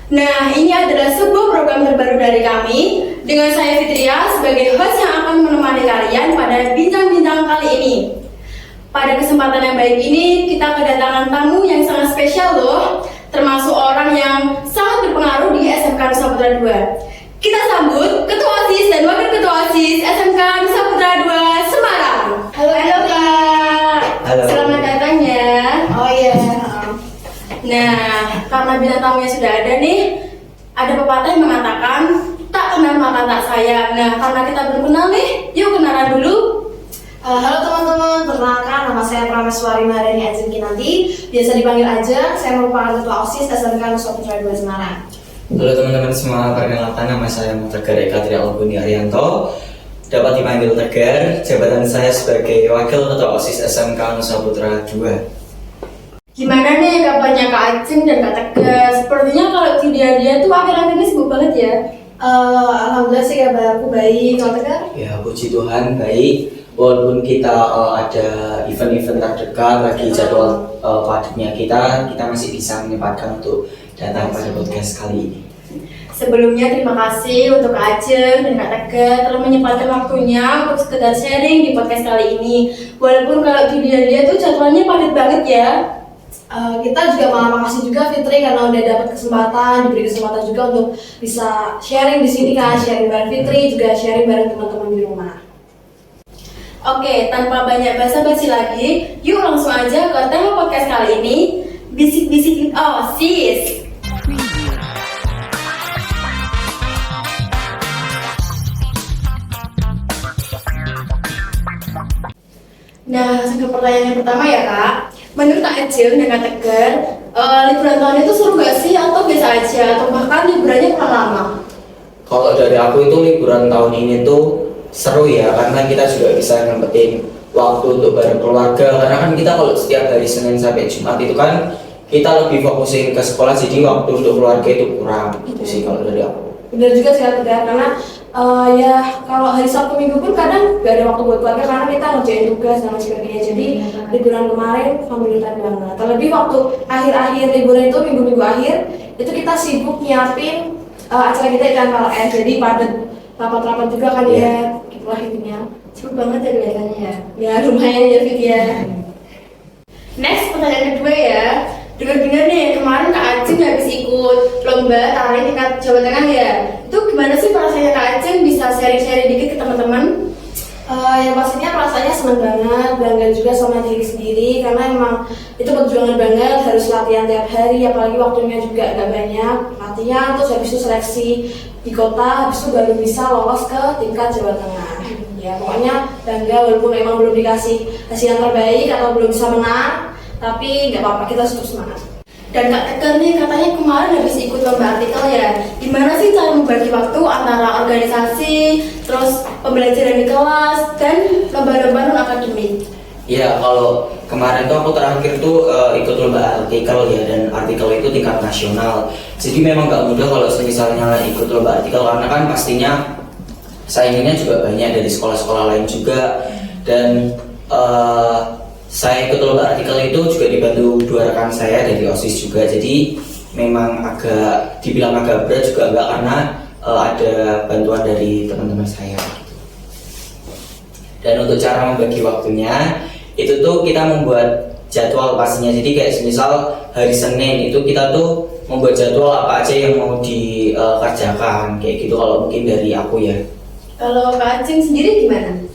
Nah, ini adalah sebuah program terbaru dari kami dengan saya Fitria sebagai host yang akan menemani kalian pada bincang-bincang kali ini. Pada kesempatan yang baik ini, kita kedatangan tamu yang sangat spesial loh, termasuk orang yang sangat berpengaruh di SMK Nusa Putra II. Kita sambut Ketua OSIS dan Wakil Ketua OSIS SMK Nusa Putra II Semarang. Halo Kak. Halo. Selamat datang ya. Oh iya. Nah, karena bintang tamunya sudah ada nih, ada pepatah yang mengatakan tak kenal maka tak sayang. Nah, karena kita belum kenal nih, yuk kenalan dulu. Halo teman-teman, perkenalkan nama saya Prameswari Mariani Ajeng Kinanti, biasa dipanggil Ajeng. Saya merupakan Ketua OSIS SMK Nusa Putra II Semarang. Halo teman-teman semua, perkenalkan nama saya Tegar Eka Tri Albuni Arianto, dapat dipanggil Tegar. Jabatan saya sebagai Wakil Ketua OSIS SMK Nusa Putra II. Gimana nih kabarnya Kak Ajeng dan Kak Tegar? Sepertinya kalau dia tuh akhir-akhir ini sibuk banget ya. Alhamdulillah sih kabar aku baik. Kalau Tegar? Ya, puji Tuhan baik. Walaupun kita ada event-event terdekat lagi jadwal padatnya kita masih bisa menyempatkan untuk datang pada podcast kali ini. Sebelumnya terima kasih untuk Kak Ajeng dan Kak Tegar telah menyempatkan waktunya untuk sekedar sharing di podcast kali ini. Walaupun kalau di dia tuh jadwalnya padat banget ya. Kita juga malah makasih juga Fitri karena udah dapat kesempatan, diberi kesempatan juga untuk bisa sharing di sini kan, sharing bareng Fitri, juga sharing bareng teman-teman di rumah. Oke, tanpa banyak basa-basi lagi, yuk langsung aja ke tema podcast kali ini, bisik-bisik OSIS. Nah, langsung ke pertanyaan yang pertama ya Kak. Menurut Kak Ajeng dan Kak Tegar, liburan tahun itu seru gak sih atau biasa aja atau bahkan liburannya kurang lama? Kalau dari aku itu liburan tahun ini tuh seru ya, karena kita juga bisa nyempetin waktu untuk bareng keluarga. Karena kan kita kalau setiap hari Senin sampai Jumat itu kan kita lebih fokusin ke sekolah, jadi waktu untuk keluarga itu kurang. Gitu sih kalau dari aku. Benar juga sih Tegar, karena ya kalau hari Sabtu Minggu pun kadang gak ada waktu buat keluarga karena kita ngerjain tugas dan sebagainya. Jadi liburan kemarin alhamdulillah banget. Terlebih waktu akhir-akhir liburan itu minggu-minggu akhir itu kita sibuk nyiapin acara kita di MPLS. Jadi padat rapat-rapat juga kan ya. Itulah intinya. Seru banget ya kelihatannya ya. Ya lumayan ya Fit ya. Next, pertanyaan kedua ya. Dengar-dengar nih, kemarin Kak Ajeng habis ikut lomba tari tingkat Jawa Tengah ya. Itu gimana sih perasaannya Kak Ajeng bisa sharing-sharing dikit ke teman-teman? Yang pastinya rasanya senang banget, bangga juga sama diri sendiri karena emang itu perjuangan banget, harus latihan tiap hari, apalagi waktunya juga gak banyak latihan, terus habis itu seleksi di kota, habis itu baru bisa lolos ke tingkat Jawa Tengah. Ya pokoknya bangga walaupun emang belum dikasih hasil yang terbaik atau belum bisa menang, tapi nggak apa-apa, kita tetap semangat. Dan Kak Tegar nih katanya kemarin habis ikut lomba artikel ya. Gimana sih cara membagi waktu antara organisasi, terus pembelajaran di kelas, dan lomba-lomba non-akademik? Iya, kalau kemarin tuh aku terakhir tuh ikut lomba artikel ya, dan artikel itu tingkat nasional. Jadi memang gak mudah kalau misalnya ikut lomba artikel, karena kan pastinya saingannya juga banyak dari sekolah-sekolah lain juga. Dan saya ikut lomba artikel itu juga dibantu dua rekan saya dari OSIS juga. Jadi memang dibilang agak berat juga enggak, karena ada bantuan dari teman-teman saya. Dan untuk cara membagi waktunya itu tuh kita membuat jadwal pastinya. Jadi kayak misal hari Senin itu kita tuh membuat jadwal apa aja yang mau dikerjakan kayak gitu, kalau mungkin dari aku ya. Kalau Kak Ajeng sendiri gimana?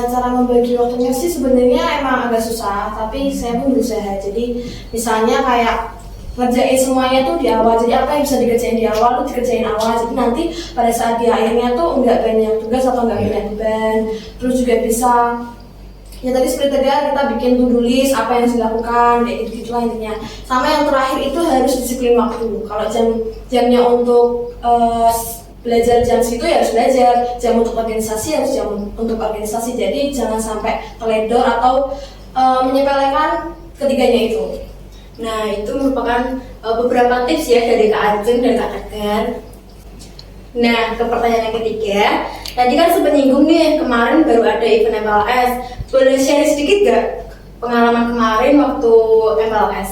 Cara membagi waktunya sih sebenarnya emang agak susah, tapi saya pun berusaha. Jadi misalnya kayak ngerjain semuanya tuh di awal, jadi apa yang bisa dikerjain di awal tuh dikerjain awal, jadi nanti pada saat di akhirnya tuh nggak banyak tugas atau nggak banyak beban. Terus juga bisa ya tadi seperti tadi kita bikin to-do list apa yang harus dilakukan, kayak gitu lah intinya. Sama yang terakhir itu harus disiplin waktu. Kalau jamnya untuk belajar jam situ ya harus belajar, jam untuk organisasi harus jam untuk organisasi. Jadi jangan sampai teledor atau menyepelekan ketiganya itu. Nah, itu merupakan beberapa tips ya dari Kak Ajeng dan Kak Tegar. Nah, ke pertanyaan yang ketiga, tadi kan sempat nyinggung nih, kemarin baru ada event MPLS. Boleh share sedikit gak pengalaman kemarin waktu MPLS?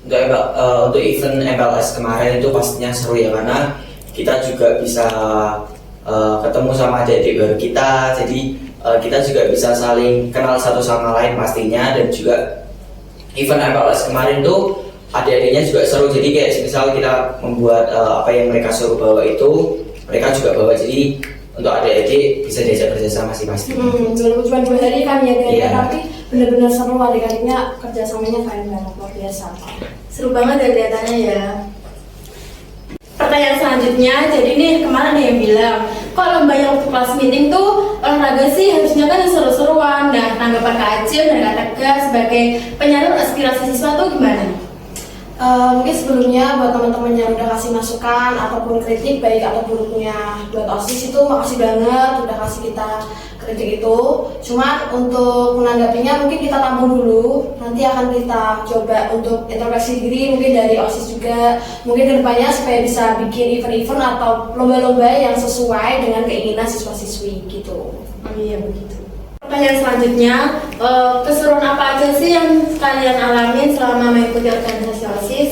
untuk event MPLS kemarin itu pastinya seru ya, karena kita juga bisa ketemu sama adik-adik baru kita, jadi kita juga bisa saling kenal satu sama lain pastinya. Dan juga event MPLS kemarin tuh adik-adiknya juga seru, jadi kayak misal kita membuat apa yang mereka suruh bawa itu mereka juga bawa, jadi untuk adik-adik bisa diajak kerjasama sih pasti. Cuma 2 hari kan ya guys, Iya. tapi bener-bener seru, adik-adiknya kerjasamanya keren banget, luar biasa. Seru banget ya kelihatannya ya. Pertanyaan selanjutnya, jadi nih kemarin ada yang bilang kok lomba yang waktu kelas meeting tuh olahraga sih harusnya kan yang seru-seruan. Nah, tanggapan Kak Acil dan Kak Tegar sebagai penyalur aspirasi siswa tuh gimana? Mungkin sebelumnya buat teman-teman yang udah kasih masukan ataupun kritik baik atau buruknya buat OSIS itu makasih banget udah kasih kita kritik itu. Cuma untuk menanggapinya mungkin kita tampung dulu, nanti akan kita coba untuk introspeksi diri mungkin dari OSIS juga, mungkin kedepannya supaya bisa bikin event-event atau lomba-lomba yang sesuai dengan keinginan siswa-siswi gitu. Iya begitu. Pertanyaan selanjutnya, keseruan apa aja sih yang kalian alamin selama mengikuti organisasi OSIS?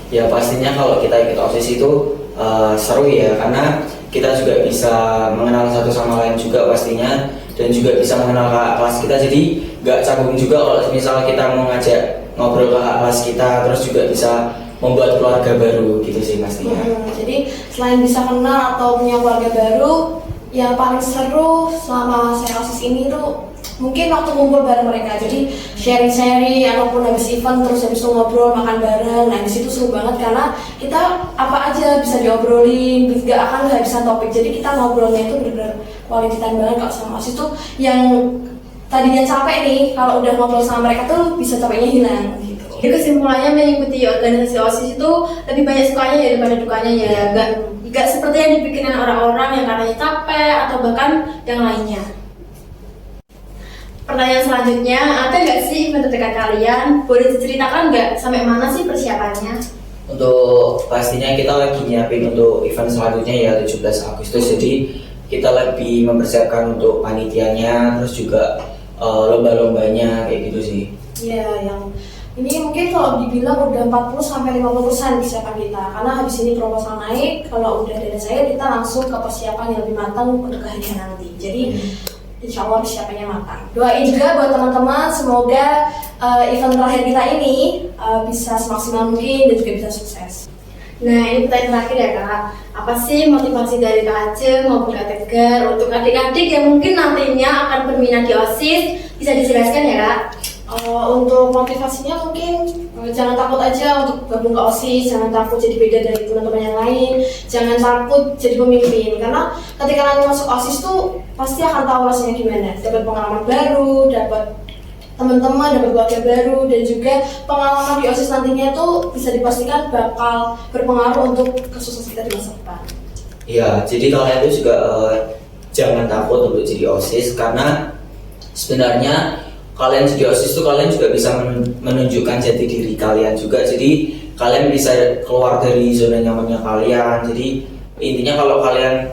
Ya pastinya kalau kita ikut OSIS itu seru ya, karena kita juga bisa mengenal satu sama lain juga pastinya, dan juga bisa mengenal kakak kelas kita, jadi nggak canggung juga kalau misalnya kita mau ngajak ngobrol ke kakak kelas kita, terus juga bisa membuat keluarga baru gitu sih pastinya. Jadi selain bisa kenal atau punya keluarga baru, yang paling seru selama saya OSIS ini tuh mungkin waktu ngumpul bareng mereka, jadi sharing-sharing ataupun habis event terus habis itu ngobrol makan bareng. Nah di situ seru banget karena kita apa aja bisa diobrolin, gak akan kehabisan topik, jadi kita ngobrolnya itu benar-benar quality time banget. Kalau sama OSIS tuh yang tadinya capek nih, kalau udah ngobrol sama mereka tuh bisa capeknya hilang gitu. Jadi kesimpulannya mengikuti organisasi OSIS itu lebih banyak sukanya ya daripada dukanya ya, gak seperti yang dipikirin orang-orang yang katanya capek atau bahkan yang lainnya. Pertanyaan selanjutnya, ada nggak sih event terdekat kalian? Boleh diceritakan nggak sampai mana sih persiapannya? Untuk pastinya kita lagi nyiapin untuk event selanjutnya ya 17 Agustus, jadi kita lebih mempersiapkan untuk panitianya, terus juga lomba-lombanya kayak gitu sih. Iya, yang ini mungkin kalau dibilang udah 40-50% persiapan kita, karena habis ini proposal naik, kalau udah dari saya kita langsung ke persiapan yang lebih matang untuk kehadiran nanti. Jadi insya Allah persiapannya matang. Doain juga buat teman-teman, semoga event terakhir kita ini bisa semaksimal mungkin dan juga bisa sukses. Nah ini pertanyaan terakhir ya Kak, apa sih motivasi dari Kak Acil maupun Kak Tegar untuk adik-adik yang mungkin nantinya akan berminat di OSIS? Bisa dijelaskan ya Kak? Untuk motivasinya mungkin jangan takut aja untuk gabung ke OSIS, jangan takut jadi beda dari teman-teman yang lain, jangan takut jadi pemimpin, karena ketika nanti masuk OSIS tuh pasti akan tahu rasanya gimana, dapat pengalaman baru, dapat teman-teman, dapat keluarga baru, dan juga pengalaman di OSIS nantinya tuh bisa dipastikan bakal berpengaruh untuk kesuksesan kita di masa depan. Ya, jadi kalian itu juga jangan takut untuk jadi OSIS, karena sebenarnya kalian jadi OSIS itu kalian juga bisa menunjukkan jati diri kalian juga, jadi kalian bisa keluar dari zona nyamannya kalian. Jadi intinya kalau kalian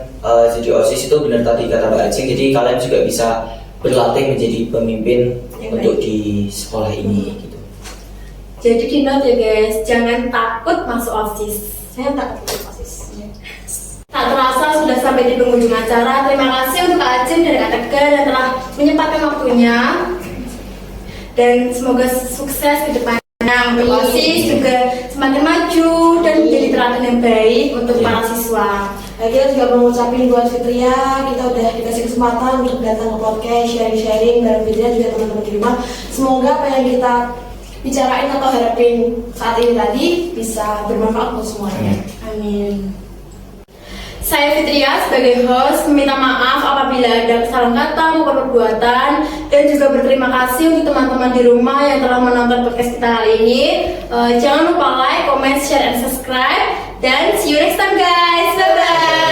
jadi OSIS itu benar tadi kata Mbak Acing, jadi kalian juga bisa berlatih menjadi pemimpin untuk di sekolah ini gitu. Jadi di note ya guys, jangan takut masuk OSIS. Saya takut masuk OSIS. Tak terasa sudah sampai di penghujung acara. Terima kasih untuk Kak Acing dan Kak Tegar yang telah menyempatkan waktunya. Dan semoga sukses ke depannya untuk OSIS juga semakin maju dan menjadi teladan yang baik untuk para siswa. Kita juga mau ngucapin buat Fitria, kita udah dikasih kesempatan untuk datang ke podcast, sharing-sharing bareng Fitria juga teman-teman di rumah. Semoga apa yang kita bicarain atau harapin saat ini tadi bisa bermanfaat untuk semuanya. Amin. Saya Fitria sebagai host meminta maaf apabila ada kesalahan kata maupun perbuatan, dan juga berterima kasih untuk teman-teman di rumah yang telah menonton podcast kita kali ini. Jangan lupa like, comment, share, and subscribe, dan see you next time guys. Bye bye.